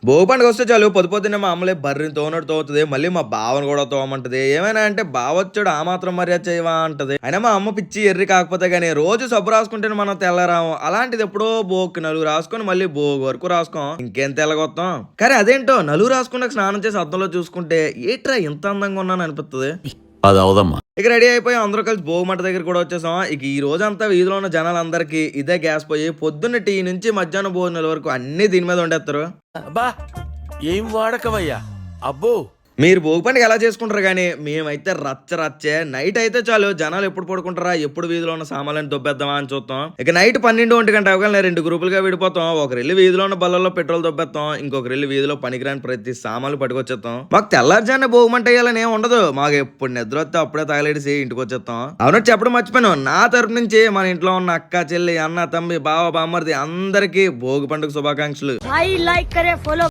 భోగి పండుగ వస్తే చాలు పొద్దున్నే మా అమ్మలే బర్రెని తోనట్టు తోగుతుంది, మళ్ళీ మా బావను కూడా తోమంటది. ఏమైనా అంటే బావొచ్చాడు ఆ మాత్రం మర్యాద చేయవా అంటది. అయినా మా అమ్మ పిచ్చి ఎర్రి కాకపోతే గానీ రోజు సబ్బు రాసుకుంటే మనం తెల్లరాము. అలాంటిది ఎప్పుడో భోగి నలుగు రాసుకొని మళ్ళీ భోగి వరకు రాసుకోం, ఇంకేం తెల్లగొత్తాం. కానీ అదేంటో నలుగు రాసుకున్నాక స్నానం చేసి అద్దంలో చూసుకుంటే ఏట్రా ఇంత అందంగా ఉన్నాను అనిపిస్తుంది. అది అవదమ్మా. ఇక రెడీ అయిపోయి అందరూ కలిసి భోగిమంట దగ్గర కూడా వచ్చేసాం. ఇక ఈ రోజంతా వీధిలో ఉన్న జనాలందరికీ ఇదే గ్యాస్ పోయి పొద్దున్న టీ నుంచి మధ్యాహ్నం భోజనాల వరకు అన్ని దీని మీద వండేస్తారు. అబ్బా ఏం వాడకవయ్యా అబ్బో. మీరు భోగి పండుగ ఎలా చేసుకుంటారు కానీ మేమైతే రచ్చే. నైట్ అయితే చాలు జనాలు ఎప్పుడు పడుకుంటారా, ఎప్పుడు వీధిలో ఉన్న సామాన్లను దొబ్బేద్దామా అని చూస్తాం. ఇక నైట్ 12-1 గంట అవగానే 2 గ్రూపులుగా విడిపోతాం. ఒకరెళ్ళి వీధిలో ఉన్న బల్లల్లో పెట్రోల్ దొబ్బేస్తాం, ఇంకొకరెళ్ళి వీధిలో పనికిరాని ప్రతి సామాన్లు పట్టుకొచ్చేస్తాం. మాకు తెల్లారుజానే భోగిమంట వేయాలని ఏం ఉండదు, మాకు ఎప్పుడు నిద్ర వస్తే అప్పుడే తగలేడిసి ఇంటికి వచ్చేస్తాం. అవునట్టు చెప్పడం మర్చిపోయాను, నా తరపు నుంచి మన ఇంట్లో ఉన్న అక్క చెల్లి అన్న తమ్మి బావ బామ్మర్ది అందరికీ భోగి పండుగ శుభాకాంక్షలు.